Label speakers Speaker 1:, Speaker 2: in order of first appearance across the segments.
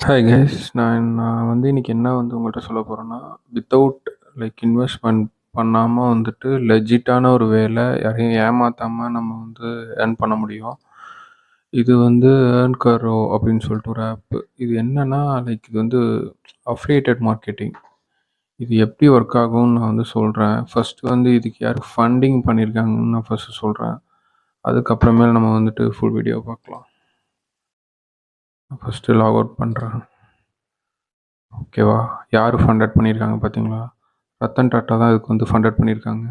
Speaker 1: Hi guys. நான் வந்து இன்னைக்கு என்ன வந்து உங்கள்கிட்ட சொல்ல போகிறேன்னா, வித்தவுட் இன்வெஸ்ட்மெண்ட் பண்ணாமல் வந்துட்டு லெஜிட்டான ஒரு வேலை யாரையும் ஏமாற்றாமல் நம்ம வந்து ஏர்ன் பண்ண முடியும். இது வந்து ஏர்ன் கரோ அப்படின்னு சொல்லிட்டு ஒரு ஆப்பு. இது என்னன்னா இது வந்து அஃபிலியேட்டட் மார்க்கெட்டிங். இது எப்படி ஒர்க் ஆகும்னு நான் வந்து சொல்கிறேன். ஃபஸ்ட்டு வந்து இதுக்கு யார் ஃபண்டிங் பண்ணியிருக்காங்கன்னு நான் ஃபஸ்ட்டு சொல்கிறேன். அதுக்கப்புறமேல் நம்ம வந்துட்டு ஃபுல் வீடியோ பார்க்கலாம். ஃபஸ்ட்டு லாக் அவுட் பண்ணுறேன். ஓகேவா? யார் ஃபண்டட் பண்ணியிருக்காங்க பார்த்தீங்களா? ரத்தன் டாட்டா தான் இதுக்கு வந்து ஃபண்டட் பண்ணியிருக்காங்க.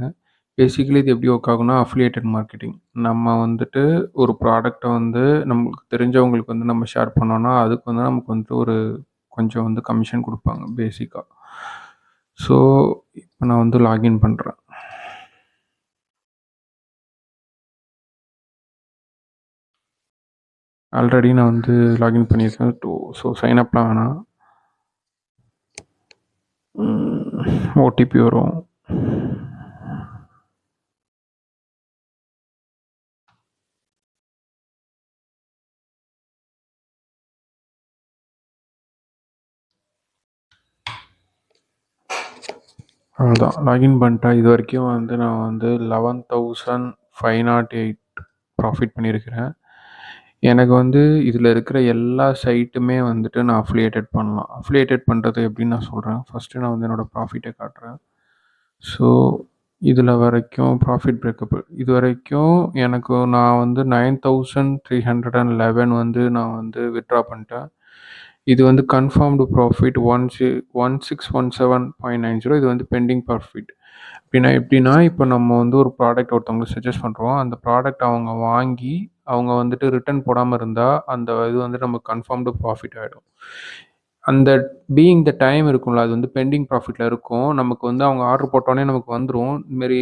Speaker 1: பேசிக்கலி இது எப்படி ஒர்க் ஆகும்னா, அஃபிலியேட்டட் மார்க்கெட்டிங். நம்ம வந்துட்டு ஒரு ப்ராடக்ட்டை வந்து நமக்கு தெரிஞ்சவங்களுக்கு வந்து நம்ம ஷேர் பண்ணோம்னா, அதுக்கு வந்து நமக்கு வந்து ஒரு கொஞ்சம் வந்து கமிஷன் குடுப்பாங்க பேசிக்கா. ஸோ, இப்போ நான் வந்து லாகின் பண்ணுறேன். ஆல்ரெடி நான் வந்து லாகின் பண்ணியிருக்கேன். ஸோ சைன் அப்லாம் வேணாம். ஓடிபி வரும். அவ்வளோதான். லாகின் பண்ணிட்டேன். இது வரைக்கும் வந்து நான் வந்து 11,508 ப்ராஃபிட் பண்ணியிருக்கிறேன். எனக்கு வந்து இதில் இருக்கிற எல்லா சைட்டுமே வந்துட்டு நான் அஃபிலியேட்டட் பண்ணலாம். அஃபிலியேட்டட் பண்ணுறது எப்படின்னு நான் சொல்கிறேன். ஃபஸ்ட்டு நான் வந்து என்னோடய ப்ராஃபிட்டை காட்டுறேன். ஸோ இதில் வரைக்கும் ப்ராஃபிட் பிரேக்கப் இது வரைக்கும் எனக்கு நான் வந்து 9,311 வந்து நான் வந்து வித்ட்ரா பண்ணிட்டேன். இது வந்து கன்ஃபார்ம்டு ப்ராஃபிட் 1617.90. இது வந்து பெண்டிங் ப்ராஃபிட். எப்படின்னா இப்போ நம்ம வந்து ஒரு ப்ராடக்ட் ஒருத்தவங்களுக்கு சஜஸ்ட் பண்ணுறோம். அந்த ப்ராடக்ட் அவங்க வாங்கி அவங்க வந்துட்டு ரிட்டர்ன் போடாமல் இருந்தால் அந்த இது வந்து நமக்கு கன்ஃபார்ம்டு ப்ராஃபிட் ஆகிடும். அந்த பீயிங் த டைம் இருக்கும்ல, அது வந்து பெண்டிங் ப்ராஃபிட்டில் இருக்கும். நமக்கு வந்து அவங்க ஆர்டர் போட்டோன்னே நமக்கு வந்துடும். இதுமாரி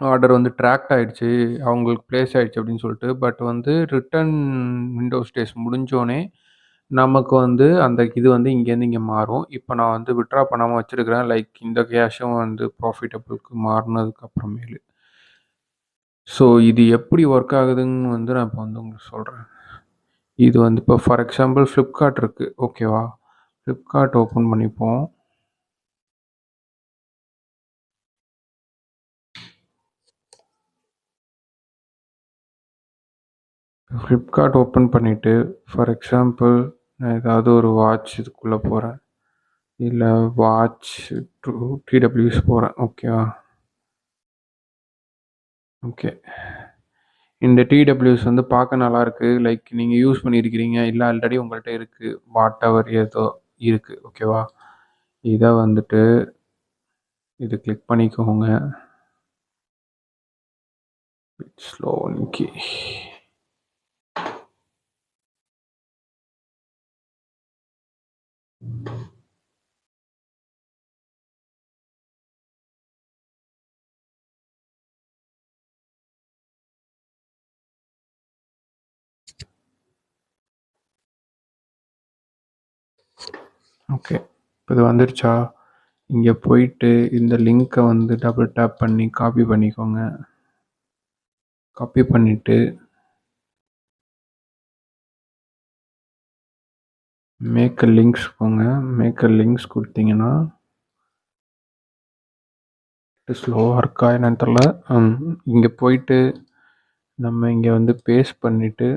Speaker 1: ஆர்டர் வந்து ட்ராக்ட் ஆகிடுச்சு, அவங்களுக்கு ப்ளேஸ் ஆகிடுச்சு அப்படின்னு சொல்லிட்டு. பட் வந்து ரிட்டர்ன் விண்டோஸ் டேஸ் முடிஞ்சோடனே நமக்கு வந்து அந்த இது வந்து இங்கேருந்து இங்கே மாறும். இப்போ நான் வந்து வித்ட்ரா பண்ணாமல் வச்சுருக்கிறேன். இந்த கேஷும் வந்து ப்ராஃபிட்டபுளுக்கு மாறினதுக்கு அப்புறமேலு. ஸோ இது எப்படி ஒர்க் ஆகுதுன்னு வந்து நான் இப்போ வந்து உங்களுக்கு சொல்கிறேன். இது வந்து இப்போ ஃபார் எக்ஸாம்பிள் ஃப்ளிப்கார்ட் இருக்குது, ஓகேவா? ஃப்ளிப்கார்ட் ஓப்பன் பண்ணிப்போம். ஃப்ளிப்கார்ட் ஓப்பன் பண்ணிவிட்டு ஃபார் எக்ஸாம்பிள் நான் ஏதாவது ஒரு வாட்ச் இதுக்குள்ளே போகிறேன், இல்லை வாட்ச் டிடபிள்யூஎஸ் போகிறேன், ஓகேவா? ஓகே, இந்த டிடபிள்யூஎஸ் வந்து பார்க்க நல்லாயிருக்கு. நீங்கள் யூஸ் பண்ணியிருக்கிறீங்க, இல்லை ஆல்ரெடி உங்கள்கிட்ட இருக்குது, வாட் எவர் ஏதோ இருக்குது, ஓகேவா? இதை வந்துட்டு இது கிளிக் பண்ணிக்கோங்க. ஸ்லோ இன்னைக்கு. ஓகே, இப்போ இது வந்துருச்சா? இங்கே போயிட்டு இந்த லிங்க்கை வந்து டபுள் டேப் பண்ணி காப்பி பண்ணிக்கோங்க. காப்பி பண்ணிவிட்டு மேக் அ லிங்க்ஸ் போங்க. மேக் அ லிங்க்ஸ் கொடுத்தீங்கன்னா ஸ்லோவாக இருக்கா என்னன்னு தெரில. இங்கே போயிட்டு நம்ம இங்கே வந்து பேஸ்ட் பண்ணிவிட்டு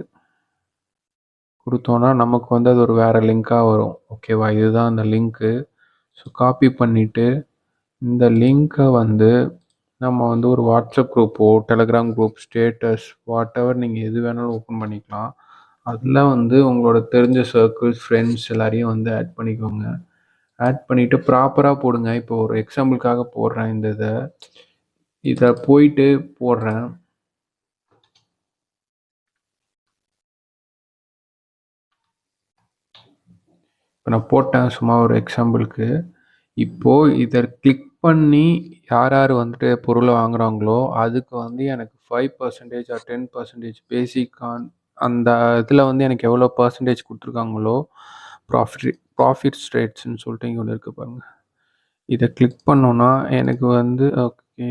Speaker 1: கொடுத்தோன்னா நமக்கு வந்து அது ஒரு வேறு லிங்க்காக வரும், ஓகேவா? இதுதான் அந்த லிங்க்கு. ஸோ காப்பி பண்ணிவிட்டு இந்த லிங்க்கை வந்து நம்ம வந்து ஒரு வாட்ஸ்அப் குரூப்போ, Telegram group, status, whatever நீங்கள் எது வேணாலும் ஓப்பன் பண்ணிக்கலாம். அதில் வந்து உங்களோட தெரிஞ்ச சர்க்கிள்ஸ், ஃப்ரெண்ட்ஸ் எல்லாரையும் வந்து ஆட் பண்ணிக்கோங்க. ஆட் பண்ணிவிட்டு ப்ராப்பராக போடுங்க. இப்போ ஒரு எக்ஸாம்பிளுக்காக போடுறேன், இதை போயிட்டு போடுறேன். இப்போ நான் போட்டேன் சும்மா ஒரு எக்ஸாம்பிளுக்கு. இப்போது இதை கிளிக் பண்ணி யார் யார் வந்துட்டு பொருளை வாங்குகிறாங்களோ அதுக்கு வந்து எனக்கு 5% ஆர் 10% பேசிக்கான் அந்த இதில் வந்து எனக்கு எவ்வளோ பர்சன்டேஜ் கொடுத்துருக்காங்களோ ப்ராஃபிட் ரேட்ஸ்ன்னு சொல்லிட்டு இங்கே ஒன்று இருக்குது பாருங்கள். இதை கிளிக் பண்ணோன்னா எனக்கு வந்து ஓகே,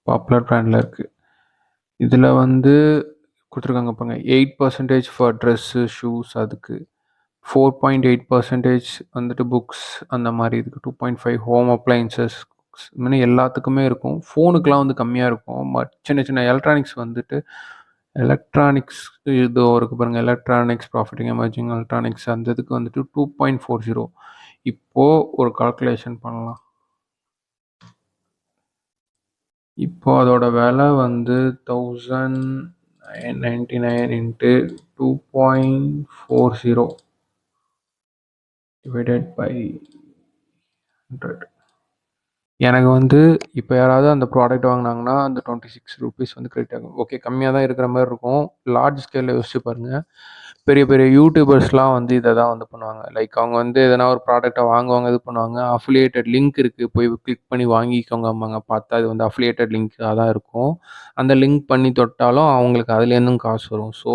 Speaker 1: பாப்புலர் பிராண்டில் இருக்குது. இதில் வந்து குடுத்துருக்காங்க பாருங்க. 8% ஃபார் ட்ரெஸ்ஸு, ஷூஸ் அதுக்கு. 4.8% வந்துட்டு புக்ஸ் அந்த மாரி இதுக்கு. 2.5 ஹோம் அப்ளையன்சஸ் இந்த மாரி எல்லாத்துக்குமே இருக்கும். ஃபோனுக்குலாம் வந்து கம்மியா இருக்கும். சின்ன சின்ன எலக்ட்ரானிக்ஸ் இதோ இருக்கு பாருங்க. எலக்ட்ரானிக்ஸ் ப்ராஃபிட்டிங் எமர்ஜிங் எலக்ட்ரானிக்ஸ் அந்த இதுக்கு வந்துட்டு 2.40. இப்போ ஒரு கால்குலேஷன் பண்ணலாம். இப்போ அதோட விலை வந்து 1999 இன்ட்டு 2.40 டிவைடட் பை 100. எனக்கு வந்து இப்போ யாராவது அந்த ப்ராடக்ட் வாங்கினாங்கன்னா அந்த ₹26 வந்து கிரெடிட் ஆகும். ஓகே, கம்மியாக தான் இருக்கிற மாதிரி இருக்கும். லார்ஜ் ஸ்கேலில் யோசிச்சு பாருங்கள். பெரிய பெரிய யூடியூபர்ஸ்லாம் வந்து இதை தான் வந்து பண்ணுவாங்க. லைக் அவங்க வந்து எதனா ஒரு ப்ராடக்ட்டை வாங்குவாங்க, இது பண்ணுவாங்க. அஃபிலியேட்டட் லிங்க் இருக்குது, போய் கிளிக் பண்ணி வாங்கிக்கோங்கம்பாங்க. பார்த்தா அது வந்து அஃபிலியேட்டட் லிங்க்காக தான் இருக்கும். அந்த லிங்க் பண்ணி தொட்டாலும் அவங்களுக்கு அதுலேருந்தும் காசு வரும். ஸோ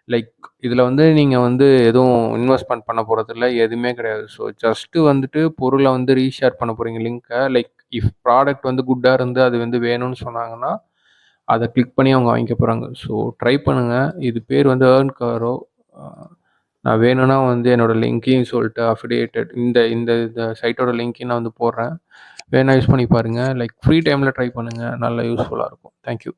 Speaker 1: லைக் இதில் வந்து நீங்கள் வந்து எதுவும் இன்வெஸ்ட்மெண்ட் பண்ண போகிறதில்ல, எதுவுமே கிடையாது. ஸோ ஜஸ்ட்டு வந்துட்டு பொருளை வந்து ரீஷேர் பண்ண போகிறீங்க லிங்க்கை. லைக் இஃப் ப்ராடக்ட் வந்து குட்டாக இருந்து அது வந்து வேணும்னு சொன்னாங்கன்னா அதை கிளிக் பண்ணி அவங்க வாங்கிக்க போகிறாங்க. ஸோ ட்ரை பண்ணுங்கள். இது பேர் வந்து ஏர்ன் காரோ. நான் வேணும்னா வந்து என்னோடய லிங்க்கையும் சொல்லிட்டு அஃபிலியேட்டட் இந்த இந்த இந்த சைட்டோட லிங்க்கையும் நான் வந்து போடுறேன். வேணா யூஸ் பண்ணி பாருங்கள். லைக் ஃப்ரீ டைமில் ட்ரை பண்ணுங்கள். நல்லா யூஸ்ஃபுல்லாக இருக்கும். தேங்க்யூ.